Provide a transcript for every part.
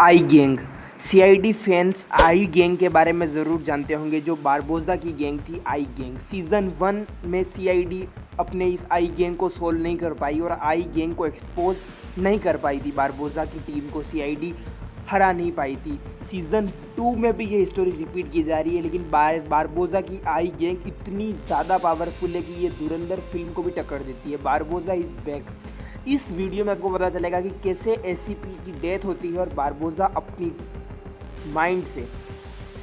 I gang. CID fans I gang के बारे में ज़रूर जानते होंगे, जो बारबोसा की गैंग थी आई गैंग। सीज़न 1 में सीआईडी अपने इस आई गैंग को सोल्व नहीं कर पाई और आई गैंग को एक्सपोज नहीं कर पाई थी। बारबोसा की टीम को सीआईडी हरा नहीं पाई थी। सीज़न 2 में भी ये स्टोरी रिपीट की जा रही है, लेकिन बारबोसा की आई गैंग इतनी ज़्यादा पावरफुल है कि ये धुरंधर फिल्म को भी टक्कर देती है। Barbosa is back. इस वीडियो में आपको पता चलेगा कि कैसे एसीपी की डेथ होती है और बारबोसा अपनी माइंड से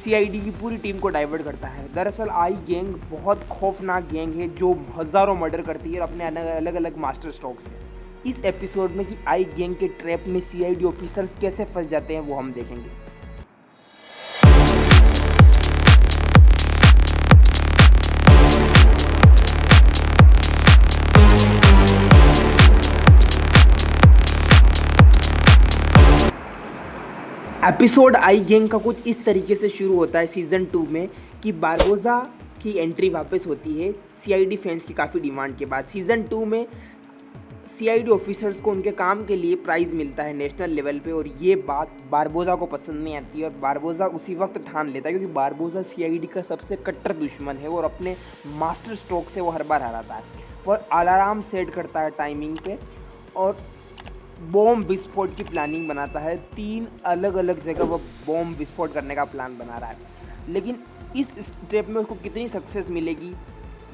सीआईडी की पूरी टीम को डाइवर्ट करता है। दरअसल आई गैंग बहुत खौफनाक गैंग है जो हज़ारों मर्डर करती है और अपने अलग अलग मास्टर स्ट्रोक से। इस एपिसोड में कि आई गैंग के ट्रैप में सीआईडी ऑफिसर्स कैसे फंस जाते हैं वो हम देखेंगे। एपिसोड आई गैंग का कुछ इस तरीके से शुरू होता है सीज़न 2 में कि बारबोसा की एंट्री वापस होती है सीआईडी फैंस की काफ़ी डिमांड के बाद। सीज़न 2 में सीआईडी ऑफिसर्स को उनके काम के लिए प्राइज़ मिलता है नेशनल लेवल पे और ये बात बारबोसा को पसंद नहीं आती है और बारबोसा उसी वक्त ठान लेता है, क्योंकि बारबोसा सीआईडी का सबसे कट्टर दुश्मन है और अपने मास्टर स्ट्रोक से वो हर बार हराता है और अलार्म सेट करता है टाइमिंग पे और बॉम्ब विस्फोट की प्लानिंग बनाता है। 3 अलग अलग जगह वो बॉम्ब विस्फोट करने का प्लान बना रहा है, लेकिन इस स्टेप में उसको कितनी सक्सेस मिलेगी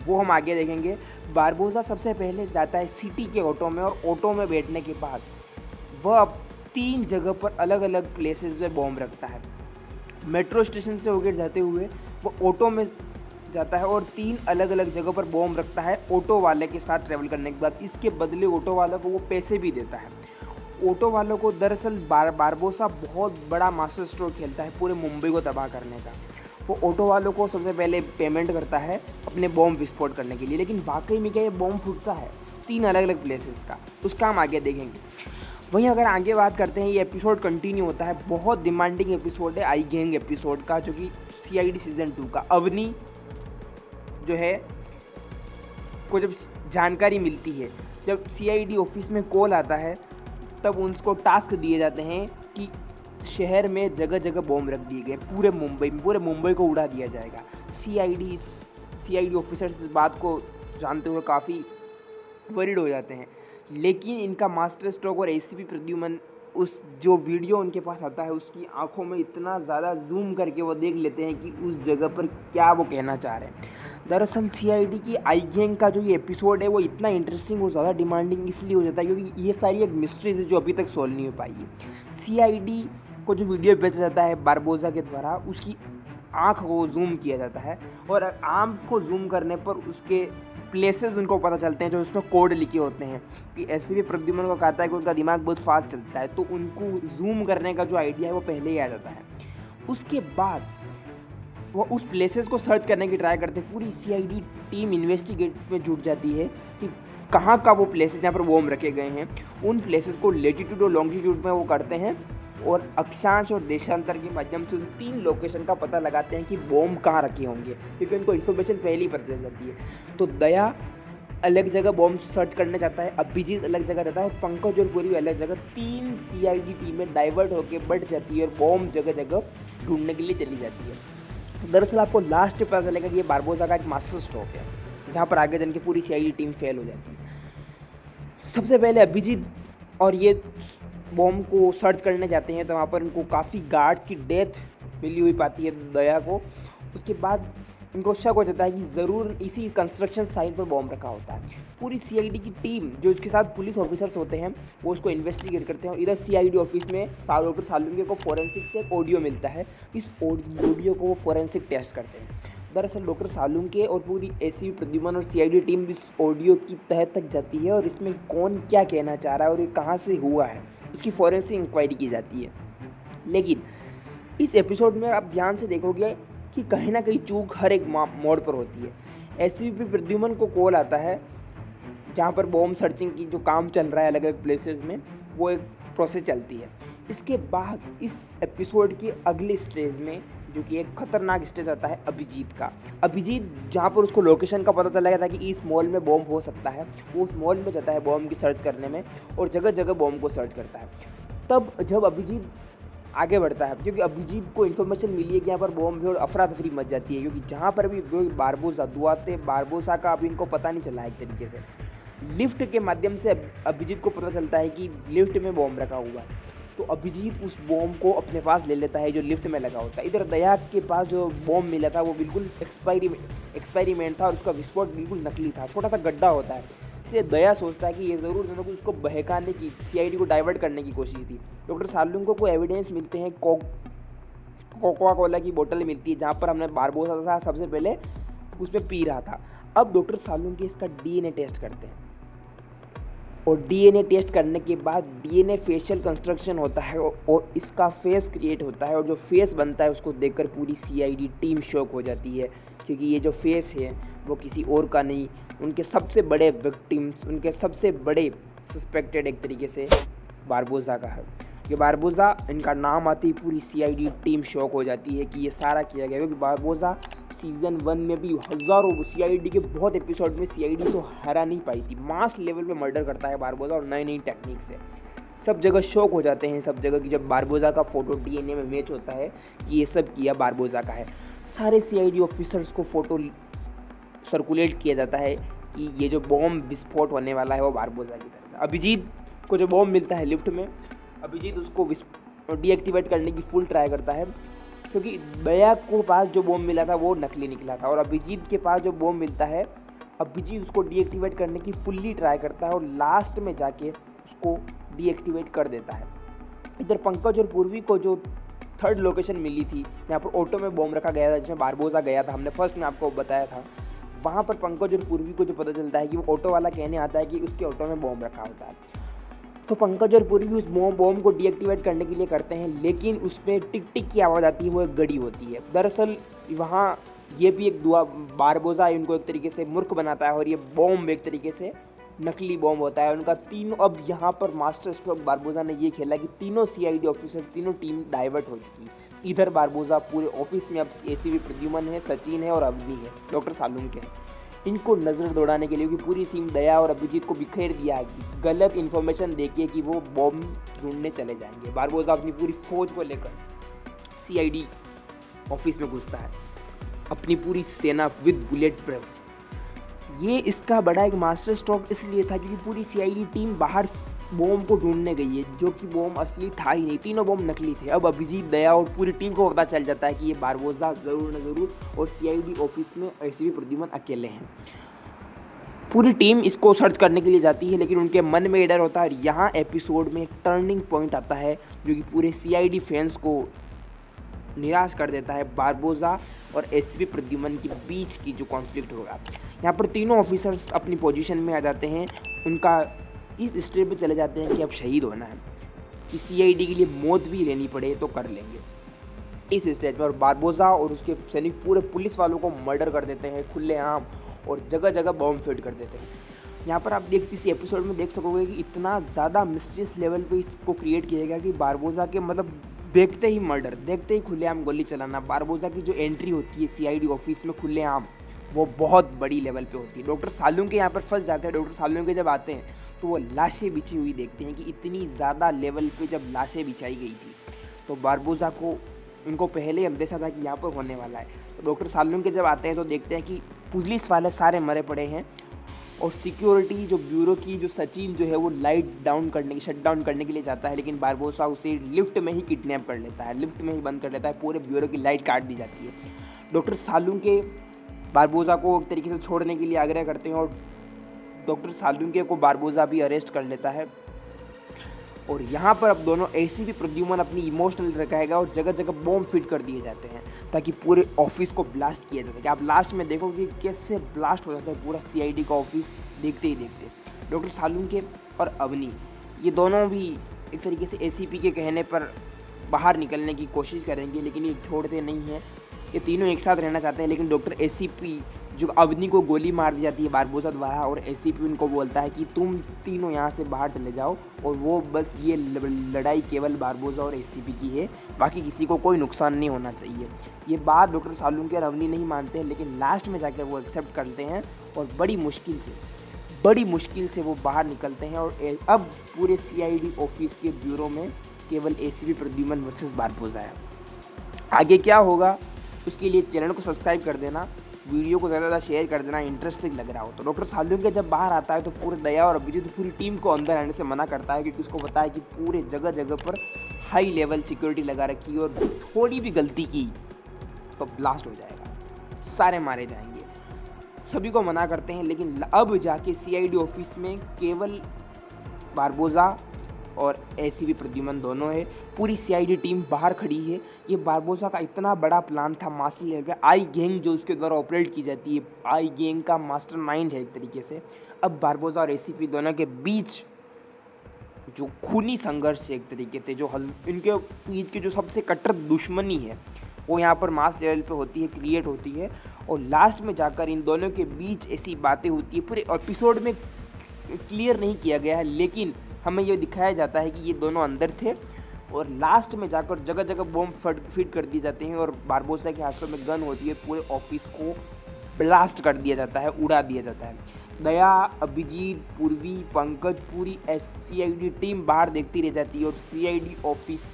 वो हम आगे देखेंगे। बारबोसा सबसे पहले जाता है सिटी के ऑटो में और ऑटो में बैठने के बाद वह अब 3 जगह पर अलग अलग प्लेसेस पे बॉम्ब रखता है। मेट्रो स्टेशन से होकर जाते हुए वो ऑटो में जाता है और 3 अलग अलग जगह पर बॉम्ब रखता है ऑटो वाले के साथ ट्रैवल करने के बाद। इसके बदले ऑटो वाले को वो पैसे भी देता है। ऑटो वालों को दरअसल बारबोसा बहुत बड़ा मास्टर स्ट्रोक खेलता है पूरे मुंबई को तबाह करने का। वो ऑटो वालों को सबसे पहले पेमेंट करता है अपने बॉम्ब विस्फोट करने के लिए, लेकिन वाकई में क्या ये बॉम्ब फूटता है 3 अलग अलग प्लेसेस का, उसका हम आगे देखेंगे। वहीं अगर आगे बात करते हैं, ये एपिसोड कंटिन्यू होता है। बहुत डिमांडिंग एपिसोड है आई गैंग एपिसोड का, जो कि सीआईडी सीज़न 2 का। अवनी जो है को जब जानकारी मिलती है, जब सीआईडी ऑफिस में कॉल आता है, तब उनको टास्क दिए जाते हैं कि शहर में जगह जगह बॉम्ब रख दिए गए, पूरे मुंबई को उड़ा दिया जाएगा। सीआईडी ऑफिसर्स इस बात को जानते हुए काफ़ी वरीड हो जाते हैं, लेकिन इनका मास्टर स्ट्रोक और एसीपी प्रद्युमन उस जो वीडियो उनके पास आता है उसकी आंखों में इतना ज़्यादा जूम करके वो देख लेते हैं कि उस जगह पर क्या वो कहना चाह रहे हैं। दरअसल सीआईडी की आई गैंग का जो ये एपिसोड है वो इतना इंटरेस्टिंग और ज़्यादा डिमांडिंग इसलिए हो जाता है क्योंकि ये सारी एक मिस्ट्रीज है जो अभी तक सॉल्व नहीं हो पाई है। सीआईडी को जो वीडियो भेजा जाता है बारबोसा के द्वारा, उसकी आँख को जूम किया जाता है और आँख को जूम करने पर उसके प्लेसेस उनको पता चलते हैं जो उसमें कोड लिखे होते हैं कि ऐसे भी प्रद्युमन को कहता है कि उनका दिमाग बहुत फास्ट चलता है, तो उनको जूम करने का जो आइडिया है वो पहले ही आ जाता है। उसके बाद वो उस प्लेसेस को सर्च करने की ट्राई करते हैं। पूरी सीआईडी टीम इन्वेस्टिगेट में जुट जाती है कि कहाँ का वो प्लेसेस जहाँ पर बॉम्ब रखे गए हैं, उन प्लेसेस को लेटीट्यूड और लॉन्गिट्यूड में वो करते हैं और अक्षांश और देशांतर के माध्यम से उन 3 लोकेशन का पता लगाते हैं कि बॉम्ब कहाँ रखे होंगे, क्योंकि उनको इन्फॉर्मेशन पहले ही पता चल जाती है। तो दया अलग जगह बॉम्ब सर्च करने जाता है, अभिजीत अलग जगह रहता है, पंकज और पूरी अलग जगह। 3 सीआईडी टीमें डाइवर्ट होकर बढ़ जाती है और बॉम्ब जगह जगह ढूंढने के लिए चली जाती है। दरअसल आपको लास्ट में पता चलेगा कि ये बारबोसा का एक मास्टर स्ट्रोक है, जहाँ पर आगे जाके पूरी सीआईडी टीम फेल हो जाती है। सबसे पहले अभिजीत और ये बॉम्ब को सर्च करने जाते हैं, तो वहाँ पर उनको काफ़ी गार्ड्स की डेथ मिली हुई पाती है दया को। उसके बाद इनको शक हो जाता है कि ज़रूर इसी कंस्ट्रक्शन साइट पर बॉम्ब रखा होता है। पूरी सीआईडी की टीम जो इसके साथ पुलिस ऑफिसर्स होते हैं वो उसको इन्वेस्टिगेट करते हैं और इधर सीआईडी ऑफिस में डॉक्टर सालुंके को फोरेंसिक से एक ऑडियो मिलता है। इस ऑडियो को वो फोरेंसिक टेस्ट करते हैं। दरअसल डॉक्टर सालुंके और पूरी एसीपी प्रद्युमन और सीआईडी टीम इस ऑडियो की तह तक जाती है और इसमें कौन क्या कहना चाह रहा है और ये कहाँ से हुआ है इसकी फोरेंसिक इंक्वायरी की जाती है। लेकिन इस एपिसोड में आप ध्यान से देखोगे कि कहीं ना कहीं चूक हर एक मोड़ पर होती है। एसीपी प्रद्युमन को कॉल आता है जहाँ पर बॉम्ब सर्चिंग की जो काम चल रहा है अलग अलग प्लेसेस में, वो एक प्रोसेस चलती है। इसके बाद इस एपिसोड की अगले स्टेज में जो कि एक खतरनाक स्टेज आता है अभिजीत का। अभिजीत जहाँ पर उसको लोकेशन का पता चला गया था कि इस मॉल में बॉम्ब हो सकता है, वो उस मॉल में जाता है बॉम्ब की सर्च करने में और जगह जगह बॉम्ब को सर्च करता है। तब जब अभिजीत आगे बढ़ता है, क्योंकि अभिजीत को इन्फॉर्मेशन मिली है कि यहाँ पर बॉम्ब है और अफरा तफरी मच जाती है, क्योंकि जहाँ पर भी बारबोसा दुआते बारबोसा का अभी इनको पता नहीं चला है एक तरीके से। लिफ्ट के माध्यम से अभिजीत को पता चलता है कि लिफ्ट में बॉम्ब रखा हुआ है, तो अभिजीत उस बॉम्ब को अपने पास ले लेता है जो लिफ्ट में लगा होता है। इधर दया के पास जो बॉम्ब मिला था वो बिल्कुल एक्सपेरिमेंट था और उसका विस्फोट बिल्कुल नकली था, छोटा सा गड्ढा होता है। इसलिए दया सोचता है कि ये ज़रूर कुछ उसको बहकाने की, सीआईडी को डाइवर्ट करने की कोशिश थी। डॉक्टर सालुंको को एविडेंस मिलते हैं, कोका कोला की बोतल मिलती है जहाँ पर हमने बारबोसा सबसे पहले उसमें पी रहा था। अब डॉक्टर सालुंके इसका डीएनए टेस्ट करते हैं और डीएनए टेस्ट करने के बाद डीएनए फेशियल कंस्ट्रक्शन होता है और इसका फेस क्रिएट होता है, और जो फेस बनता है उसको देखकर पूरी सीआईडी टीम शॉक हो जाती है, क्योंकि ये जो फेस है वो किसी और का नहीं, उनके सबसे बड़े विक्टिम्स, उनके सबसे बड़े सस्पेक्टेड एक तरीके से बारबोसा का है। ये बारबोसा इनका नाम आती ही पूरी सीआईडी टीम शॉक हो जाती है कि ये सारा किया गया, क्योंकि बारबोसा सीज़न 1 में भी हज़ारों सीआईडी के बहुत एपिसोड में सीआईडी को हरा नहीं पाई थी। मास लेवल पे मर्डर करता है बारबोसा और नई नई टेक्निक से। सब जगह शॉक हो जाते हैं, सब जगह की जब बारबोसा का फोटो डीएनए में मैच होता है कि ये सब किया बारबोसा का है। सारे सीआईडी ऑफिसर्स को फोटो सर्कुलेट किया जाता है कि ये जो बॉम्ब विस्फोट होने वाला है वो बारबोसा की तरफ से। अभिजीत को जो बॉम्ब मिलता है लिफ्ट में, अभिजीत उसको डीएक्टिवेट करने की फुल ट्राई करता है, क्योंकि दया को पास जो बॉम्ब मिला था वो नकली निकला था, और अभिजीत के पास जो बॉम्ब मिलता है अभिजीत उसको डीएक्टिवेट करने की फुल्ली ट्राई करता है और लास्ट में जाके उसको डीएक्टिवेट कर देता है। इधर पंकज और पूर्वी को जो थर्ड लोकेशन मिली थी जहाँ पर ऑटो में बॉम्ब रखा गया था, जिसमें बारबोसा गया था, हमने फर्स्ट में आपको बताया था, वहाँ पर पंकज और पूर्वी को जो पता चलता है कि वो ऑटो वाला कहने आता है कि उसके ऑटो में बॉम्ब रखा होता है। तो पंकज और पूर्वी उस बॉम्ब को डीएक्टिवेट करने के लिए करते हैं, लेकिन उसमें टिक टिक की आवाज़ आती है, वो एक घड़ी होती है। दरअसल वहाँ ये भी एक बारबोसा इनको एक तरीके से मूर्ख बनाता है और ये बॉम्ब एक तरीके से नकली बॉम्ब होता है उनका। तीनों अब यहाँ पर मास्टर स्ट्रोक बारबोसा ने ये खेला कि तीनों सीआईडी ऑफिसर, तीनों टीम डाइवर्ट हो चुकी। इधर बारबोसा पूरे ऑफिस में अब एसीपी प्रद्युमन है, सचिन है और अवनी है, डॉक्टर सालुंके है। इनको नज़र दौड़ाने के लिए कि पूरी टीम दया और अभिजीत को बिखेर दिया है, गलत इन्फॉर्मेशन देके कि वो बॉम्ब ढूंढने चले जाएंगे। बारबोसा अपनी पूरी फौज को लेकर सीआईडी ऑफिस में घुसता है, अपनी पूरी सेना विद बुलेट प्रूफ। ये इसका बड़ा एक मास्टर स्ट्रोक इसलिए था क्योंकि पूरी सीआईडी टीम बाहर बॉम्ब को ढूंढने गई है, जो कि बॉम्ब असली था ही नहीं, तीनों बॉम्ब नकली थे। अब अभिजीत, दया और पूरी टीम को पता चल जाता है कि ये बारबोसा ज़रूर न ज़रूर और सीआईडी ऑफिस में एसीपी प्रद्युमन अकेले हैं। पूरी टीम इसको सर्च करने के लिए जाती है, लेकिन उनके मन में डर होता है। और यहाँ एपिसोड में एक टर्निंग पॉइंट आता है जो कि पूरे सीआईडी फैंस को निराश कर देता है। बारबोसा और एसीपी प्रद्युमन के बीच की जो कॉन्फ्लिक्ट होगा, यहाँ पर तीनों ऑफिसर्स अपनी पोजीशन में आ जाते हैं, उनका इस स्टेज पे चले जाते हैं कि अब शहीद होना है, कि सीआईडी के लिए मौत भी लेनी पड़े तो कर लेंगे इस स्टेज में। और बारबोसा और उसके सैनिक पूरे पुलिस वालों को मर्डर कर देते हैं खुलेआम और जगह जगह बॉम्ब फिट कर देते हैं। यहाँ पर आप इस एपिसोड में देख सकोगे कि इतना ज़्यादा मिस्टीरियस लेवल पे इसको क्रिएट किया गया कि बारबोसा के मतलब देखते ही मर्डर, देखते ही खुलेआम गोली चलाना। बारबोसा की जो एंट्री होती है सीआईडी ऑफिस में खुलेआम, वो बहुत बड़ी लेवल पे होती है। डॉक्टर सालुंके यहाँ पर फंस जाते हैं। डॉक्टर सालुंके जब आते हैं तो वो लाशें बिछी हुई देखते हैं कि इतनी ज़्यादा लेवल पे जब लाशें बिछाई गई थी तो बारबोसा को उनको पहले ही अंदेशा था कि यहाँ पर होने वाला है। तो डॉक्टर सालुंके जब आते हैं तो देखते हैं कि पुलिस वाले सारे मरे पड़े हैं और सिक्योरिटी जो ब्यूरो की जो सचिन जो है वो शट डाउन करने के लिए जाता है, लेकिन बारबोसा उसे लिफ्ट में ही किडनैप कर लेता है, लिफ्ट में ही बंद कर लेता है, पूरे ब्यूरो की लाइट काट दी जाती है। डॉक्टर सालुंके बारबोसा को एक तरीके से छोड़ने के लिए आग्रह करते हैं और डॉक्टर सालुंके को बारबोसा भी अरेस्ट कर लेता है। और यहाँ पर अब दोनों एसीपी प्रद्युमन अपनी इमोशनल रखेगा और जगह जगह बॉम्ब फिट कर दिए जाते हैं ताकि पूरे ऑफिस को ब्लास्ट किया जा सके। आप लास्ट में देखोगे कैसे ब्लास्ट हो जाता है पूरा सीआईडी का ऑफिस देखते ही देखते। डॉक्टर सालुंके और अवनी ये दोनों भी एक तरीके से एसीपी के कहने पर बाहर निकलने की कोशिश करेंगे, लेकिन ये छोड़ते नहीं हैं। ये तीनों एक साथ रहना चाहते हैं, लेकिन डॉक्टर एसीपी जो अवनी को गोली मार दी जाती है बारबोसा द्वारा और एसीपी उनको बोलता है कि तुम तीनों यहाँ से बाहर चले जाओ और वो बस ये लड़ाई केवल बारबोसा और एसीपी की है, बाकी किसी को कोई नुकसान नहीं होना चाहिए। ये बात डॉक्टर सालुंके और अवनी नहीं मानते हैं, लेकिन लास्ट में जाकर वो एक्सेप्ट करते हैं और बड़ी मुश्किल से वो बाहर निकलते हैं। और अब पूरे सीआईडी ऑफिस के ब्यूरो में केवल एसीपी प्रद्युमन वर्सेस बारबोसा है। आगे क्या होगा उसके लिए चैनल को सब्सक्राइब कर देना, वीडियो को ज़्यादा शेयर कर देना इंटरेस्टिंग लग रहा हो तो। डॉक्टर सालुंके जब बाहर आता है तो पूरे दया और अभिजीत पूरी टीम को अंदर आने से मना करता है, क्योंकि उसको पता है कि पूरे जगह जगह पर हाई लेवल सिक्योरिटी लगा रखी है और थोड़ी भी गलती की तो ब्लास्ट हो जाएगा, सारे मारे जाएंगे। सभी को मना करते हैं, लेकिन अब जाके सीआईडी ऑफिस में केवल बारबोसा और एसीपी प्रद्युमन दोनों है। पूरी सीआईडी टीम बाहर खड़ी है। ये बारबोसा का इतना बड़ा प्लान था मास्टर लेवल पे, आई गैंग जो उसके द्वारा ऑपरेट की जाती है, आई गैंग का मास्टरमाइंड है एक तरीके से। अब बारबोसा और एसीपी दोनों के बीच जो खूनी संघर्ष है एक तरीके से, जो इनके बीच की जो सबसे कट्टर दुश्मनी है वो यहाँ पर मास लेवल पे होती है, क्रिएट होती है। और लास्ट में जाकर इन दोनों के बीच ऐसी बातें होती है, पूरे एपिसोड में क्लियर नहीं किया गया है, लेकिन हमें ये दिखाया जाता है कि ये दोनों अंदर थे और लास्ट में जाकर जगह जगह बॉम्ब फिट कर दिए जाते हैं और बारबोसा के हाथों में गन होती है, पूरे ऑफिस को ब्लास्ट कर दिया जाता है, उड़ा दिया जाता है। दया, अभिजीत, पूर्वी, पंकज, पूरी सीआईडी टीम बाहर देखती रह जाती है और सीआईडी ऑफिस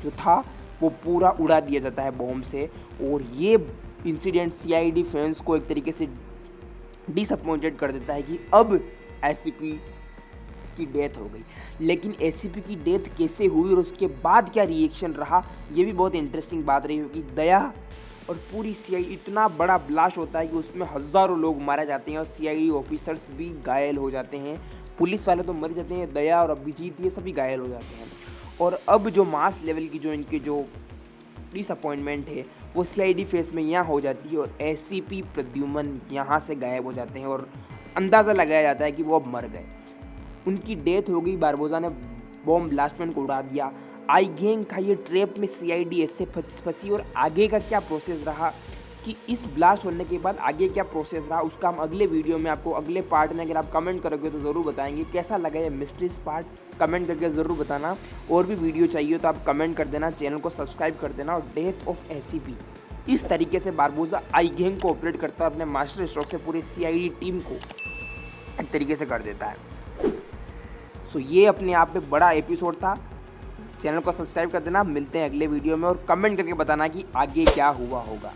जो था वो पूरा उड़ा दिया जाता है बॉम्ब से। और ये इंसिडेंट सीआईडी फैंस को एक तरीके से डिसअपॉइंटेड कर देता है कि अब एसीपी की डेथ हो गई। लेकिन एसीपी की डेथ कैसे हुई और उसके बाद क्या रिएक्शन रहा, ये भी बहुत इंटरेस्टिंग बात रही होगी। दया और पूरी सीआईडी, इतना बड़ा ब्लास्ट होता है कि उसमें हज़ारों लोग मारे जाते हैं और सीआईडी ऑफिसर्स भी घायल हो जाते हैं, पुलिस वाले तो मर जाते हैं, दया और अभिजीत ये सभी घायल हो जाते हैं। और अब जो मास लेवल की जो इनके जो डिसअपॉइंटमेंट है वो सीआईडी फेस में यहाँ हो जाती है और एसीपी प्रद्युमन यहाँ से गायब हो जाते हैं और अंदाज़ा लगाया जाता है कि वो अब मर गए, उनकी डेथ हो गई। बारबोसा ने बॉम्ब ब्लास्टमैन को उड़ा दिया। आई गैंग का ये ट्रैप में सीआईडी ऐसे फंसी और आगे का क्या प्रोसेस रहा कि इस ब्लास्ट होने के बाद आगे क्या प्रोसेस रहा, उसका हम अगले वीडियो में आपको अगले पार्ट में, अगर आप कमेंट करोगे तो ज़रूर बताएंगे। कैसा लगा ये मिस्ट्रीज पार्ट कमेंट करके ज़रूर बताना। और भी वीडियो चाहिए तो आप कमेंट कर देना, चैनल को सब्सक्राइब कर देना। और डेथ ऑफ एसीपी, इस तरीके से बारबोसा आई गैंग को ऑपरेट करता है, अपने मास्टर स्ट्रोक से पूरे सीआईडी टीम को एक तरीके से कर देता है। सो ये अपने आप में बड़ा एपिसोड था। चैनल को सब्सक्राइब कर देना। मिलते हैं अगले वीडियो में और कमेंट करके बताना कि आगे क्या हुआ होगा।